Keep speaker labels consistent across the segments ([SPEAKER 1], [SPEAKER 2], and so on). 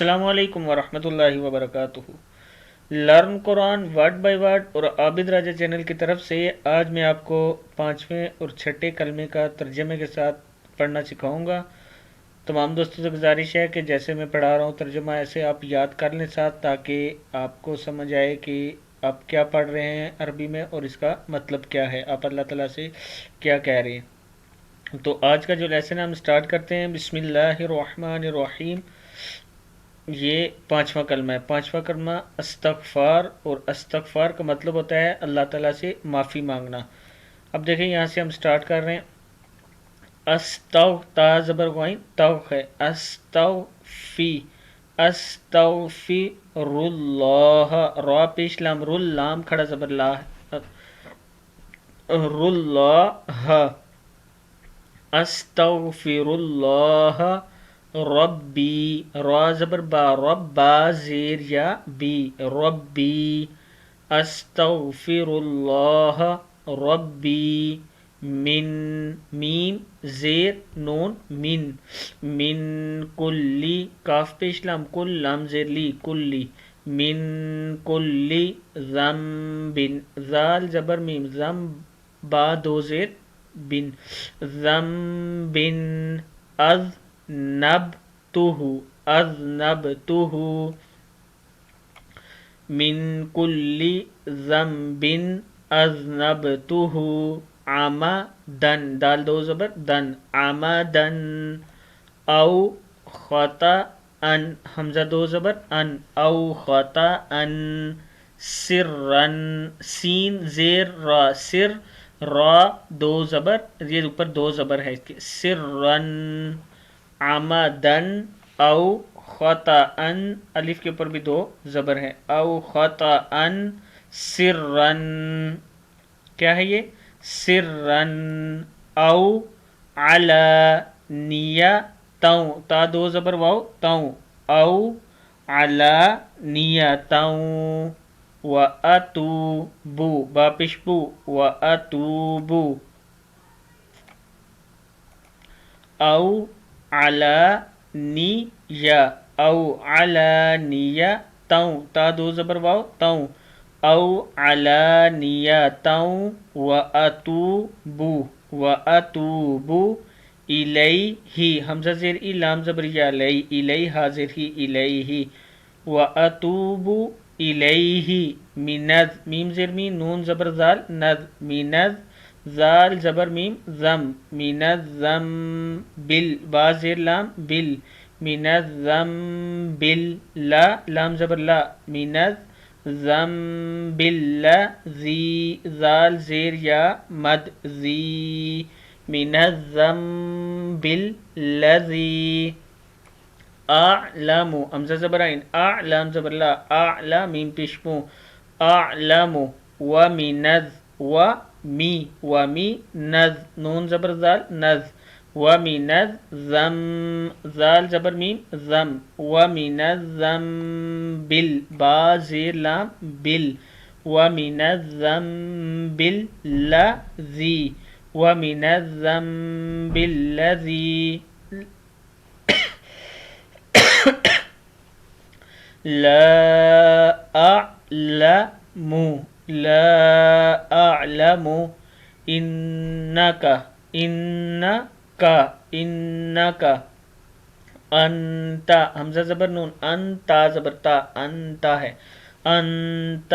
[SPEAKER 1] السلام علیکم ورحمۃ اللہ وبرکاتہ۔ Learn Quran word by word اور عابد راجہ چینل کی طرف سے آج میں آپ کو 5ویں اور 6 کلمے کا ترجمے کے ساتھ پڑھنا سکھاؤں گا۔ تمام دوستوں سے گزارش ہے کہ جیسے میں پڑھا رہا ہوں ترجمہ ایسے آپ یاد کر لیں ساتھ، تاکہ آپ کو سمجھ آئے کہ آپ کیا پڑھ رہے ہیں عربی میں اور اس کا مطلب کیا ہے، آپ اللہ تعالیٰ سے کیا کہہ رہے ہیں۔ تو آج کا جو لیسن ہے ہم سٹارٹ کرتے ہیں۔ بسم اللہ الرحمن الرحیم۔ یہ 5واں کلمہ ہے۔ 5واں کلمہ استغفار، اور استغفار کا مطلب ہوتا ہے اللہ تعالیٰ سے معافی مانگنا۔ اب دیکھیں یہاں سے ہم سٹارٹ کر رہے ہیں۔ استغ تا زبر غائن تو ہے، استغفی استغفر اللہ، را پیش لام رل لام کھڑا زبر لا اللہ، استغفر اللہ ربی، را زبر با رب با زیر یا بی ربی، استغفر اللہ ربی، من میم زیر نون من کلی کاف پیش لام کل لام زیر لی کلی، من کلی ذنب، ذال زبر میم ذنب با دو زیر بن، ذنب اذنبتہ من کل ذنب اذنبتہ، عمدن دال دو زبر دن عمدن، او خطأن حمزہ دو زبر ان او خطأن، سرن سین زیر را سر را دو زبر، یہ اوپر دو زبر ہے اس کے، سرن عمدن او خطأن، الف کے اوپر بھی دو زبر ہے، او خطأن سرن، کیا ہے یہ سرن، او علانیتوں تا دو زبر واو توں، او علانیتوں، وَأَتُوبُ با پیش بو وَأَتُوبُ، او علانیہ او علانیتوں تا دو زبر واو توں، او علانیتوں، وَأَتُوبُ وَأَتُوبُ الیہ حمزہ زیر ای لام زبر یا لئی الیہ حاضر ہی الیہ، وَأَتُوبُ الیہ منذ میم زیر میم نون زبر زال نذ منذ زال زبر میم زم من الذنب با زیر لام بل من الذنب لا لام زبر لا من الذنب الذی زال زیر یا مد زی من الذنب الذی، اعلم حمزہ زبر عین اعلم زبر لا اعلم میم پیشمو اعلم، ومنذ ومی ومی نذ نون زبر زال نذ، ومن الذنب زال زبر میم زم، ومن الذنب با زیر لام بل، ومن الذنب الذی، ومن الذنب الذی لا اعلم انک انت حمزہ زبر نون انتا زبر تا انتا ہے، انت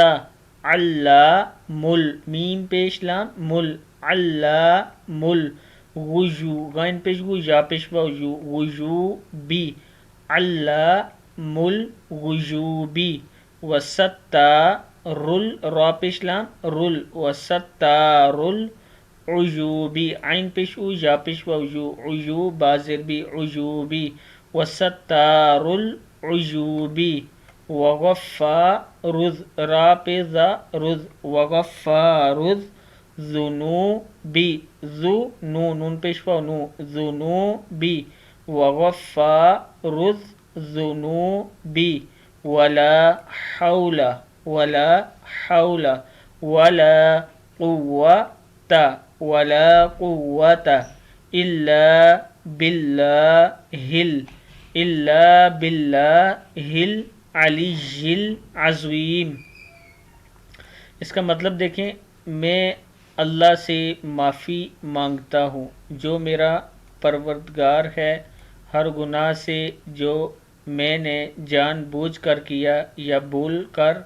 [SPEAKER 1] علام میم پیش لام مل علام الغیوب غین پیش گو یا پیش واو غیوبی علام الغیوب، وستار را پیش لام رل وستار العیوب عین پیش او یا پیش واو عیوب بازر بھی عیوبی، وستار العیوب، وغفار را پہ ذا رز وغفار الذنوب ذو نون پیش واو نو ذنوبی، وغفار الذنوب، ولا حول ولا حول ولا قوة الا باللہ الا باللہ العلی العظیم۔ اس کا مطلب دیکھیں، میں اللہ سے معافی مانگتا ہوں جو میرا پروردگار ہے ہر گناہ سے جو میں نے جان بوجھ کر کیا یا بھول کر،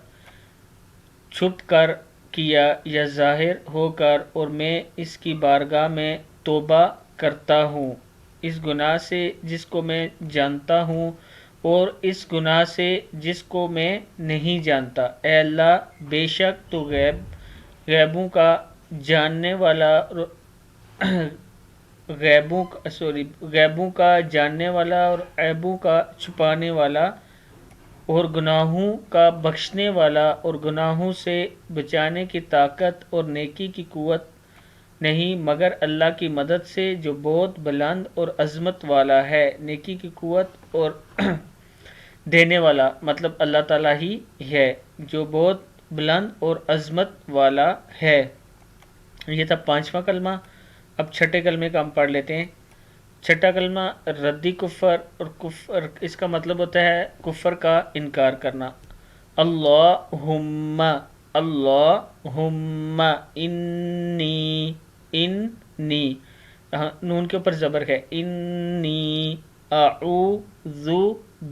[SPEAKER 1] چھپ کر کیا یا ظاہر ہو کر، اور میں اس کی بارگاہ میں توبہ کرتا ہوں اس گناہ سے جس کو میں جانتا ہوں اور اس گناہ سے جس کو میں نہیں جانتا۔ اے اللہ، بے شک تو غیبوں کا جاننے والا غیبوں کا جاننے والا اور عیبوں کا چھپانے والا اور گناہوں کا بخشنے والا اور گناہوں سے بچانے کی طاقت اور نیکی کی قوت نہیں مگر اللہ کی مدد سے جو بہت بلند اور عظمت والا ہے۔ نیکی کی قوت اور دینے والا مطلب اللہ تعالیٰ ہی ہے جو بہت بلند اور عظمت والا ہے۔ یہ تھا 5واں کلمہ۔ اب چھٹے کلمے کا ہم پڑھ لیتے ہیں۔ چھٹا کلمہ ردی کفر، اور کفر اس کا مطلب ہوتا ہے کفر کا انکار کرنا۔ اللہم اللہم انی نون کے اوپر زبر ہے، انی اعوذ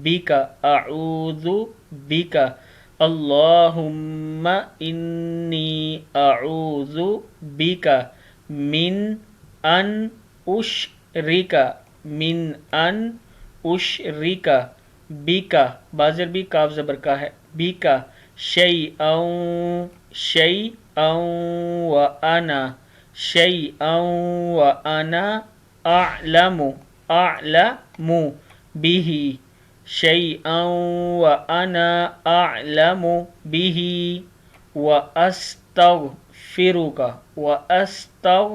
[SPEAKER 1] بیکا اعوذ بیکا، اللہم انی اعوذ بیکا من ان اشرکا من ان اشرکا بیکا، بازر بھی کاف زبر کا ہے، بیکا شیئا شیئا وانا شیئا وانا اعلم اعلم به شیئا وانا اعلم به واستغفرک واستغفرک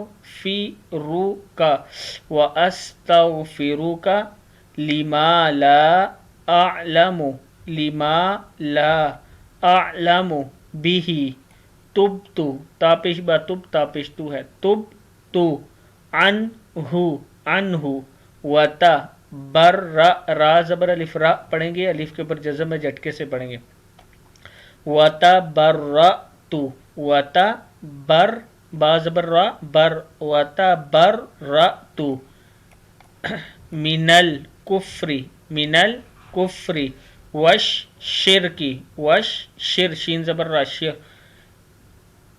[SPEAKER 1] واستغفرک لما لا اعلم لما لا اعلم به تبت تاپش با تب تاپش تو ہے، تبت عنہ عنہ وتا بر را زبر الف را پڑھیں گے، الف کے اوپر جزم میں جھٹکے سے پڑھیں گے، وتا برأت وتا بر با زبر را بر وتا برأت من الکفر وش شرکی وش شر شین زبر را شر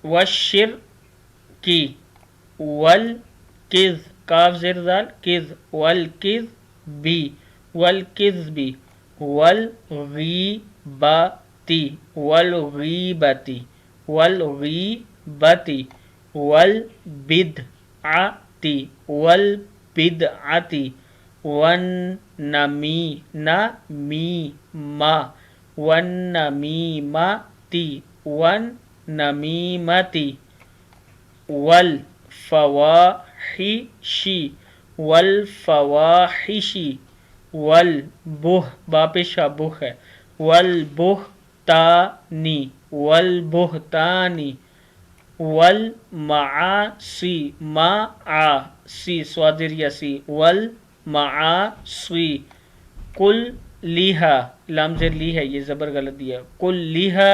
[SPEAKER 1] وشرکی والکذ کاف زیر ذال کذ والکذبی والکذبی والغیبتی والغیبتی والغیبتی والبدعتی والبدعتی والنمیمہ والنمیمتی والنمیمتی والفواحش والفواحش باپشا بخ ہے، والبہتانی والبہتانی والمعاصی معاصی سوادریہ سی والمعاصی کل لیہا لام زیر لی ہے، یہ زبر غلط دیا، کل لیہا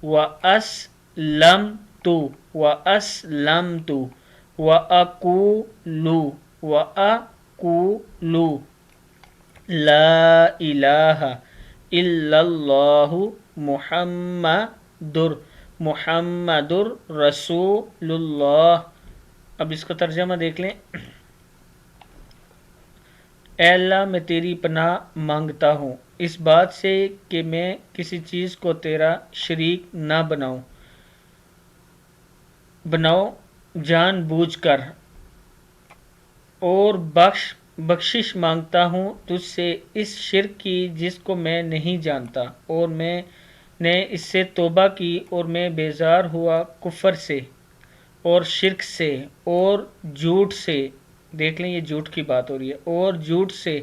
[SPEAKER 1] واسلمت واسلمت واقول لا الہ الا اللہ محمد رسول اللہ۔ اب اس کا ترجمہ دیکھ لیں۔ اے اللہ، میں تیری پناہ مانگتا ہوں اس بات سے کہ میں کسی چیز کو تیرا شریک نہ بناؤ جان بوجھ کر، اور بخشش مانگتا ہوں تجھ سے اس شرک کی جس کو میں نہیں جانتا، اور میں نے اس سے توبہ کی اور میں بیزار ہوا کفر سے اور شرک سے اور جھوٹ سے، دیکھ لیں یہ جھوٹ کی بات ہو رہی ہے، اور جھوٹ سے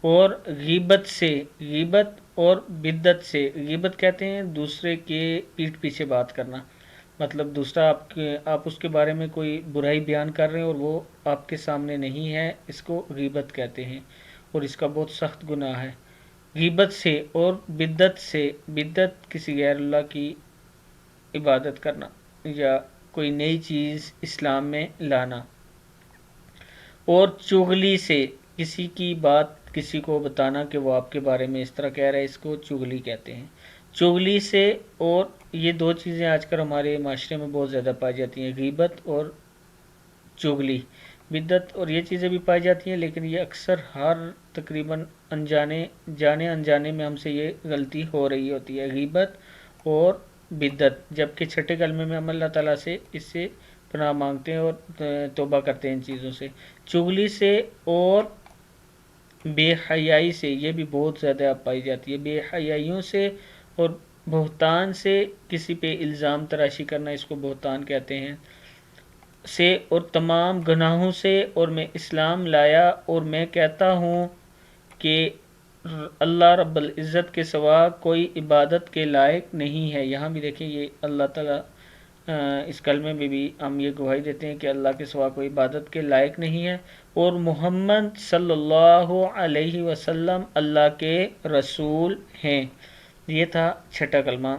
[SPEAKER 1] اور غیبت سے، غیبت اور بدعت سے، غیبت کہتے ہیں دوسرے کے پیٹھ پیچھے بات کرنا، مطلب دوسرا آپ اس کے بارے میں کوئی برائی بیان کر رہے ہیں اور وہ آپ کے سامنے نہیں ہے، اس کو غیبت کہتے ہیں، اور اس کا بہت سخت گناہ ہے۔ غیبت سے اور بدعت سے، بدعت کسی غیر اللہ کی عبادت کرنا یا کوئی نئی چیز اسلام میں لانا، اور چغلی سے کسی کی بات کسی کو بتانا کہ وہ آپ کے بارے میں اس طرح کہہ رہا ہے، اس کو چغلی کہتے ہیں۔ چغلی سے، اور یہ دو چیزیں آج کل ہمارے معاشرے میں بہت زیادہ پائی جاتی ہیں، غیبت اور چغلی۔ بدعت اور یہ چیزیں بھی پائی جاتی ہیں، لیکن یہ اکثر ہر تقریباً جانے انجانے میں ہم سے یہ غلطی ہو رہی ہوتی ہے، غیبت اور بدعت، جبکہ چھٹے کلمے میں ہم اللہ تعالیٰ سے اس سے پناہ مانگتے ہیں اور توبہ کرتے ہیں ان چیزوں سے۔ چغلی سے اور بے حیائی سے، یہ بھی بہت زیادہ پائی جاتی ہے، بے حیائیوں سے اور بہتان سے، کسی پہ الزام تراشی کرنا، اس کو بہتان کہتے ہیں، سے، اور تمام گناہوں سے۔ اور میں اسلام لایا اور میں کہتا ہوں کہ اللہ رب العزت کے سوا کوئی عبادت کے لائق نہیں ہے۔ یہاں بھی دیکھیں یہ اللہ تعالیٰ اس کلمے میں بھی ہم یہ گواہی دیتے ہیں کہ اللہ کے سوا کوئی عبادت کے لائق نہیں ہے، اور محمد صلی اللہ علیہ وسلم اللہ کے رسول ہیں۔ یہ تھا چھٹا کلمہ۔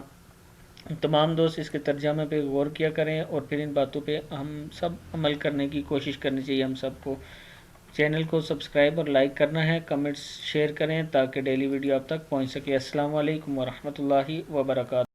[SPEAKER 1] تمام دوست اس کے ترجمے پہ غور کیا کریں، اور پھر ان باتوں پہ ہم سب عمل کرنے کی کوشش کرنی چاہیے ہم سب کو۔ چینل کو سبسکرائب اور لائک کرنا ہے، کمنٹس شیئر کریں تاکہ ڈیلی ویڈیو آپ تک پہنچ سکے۔ السلام علیکم ورحمۃ اللہ وبرکاتہ۔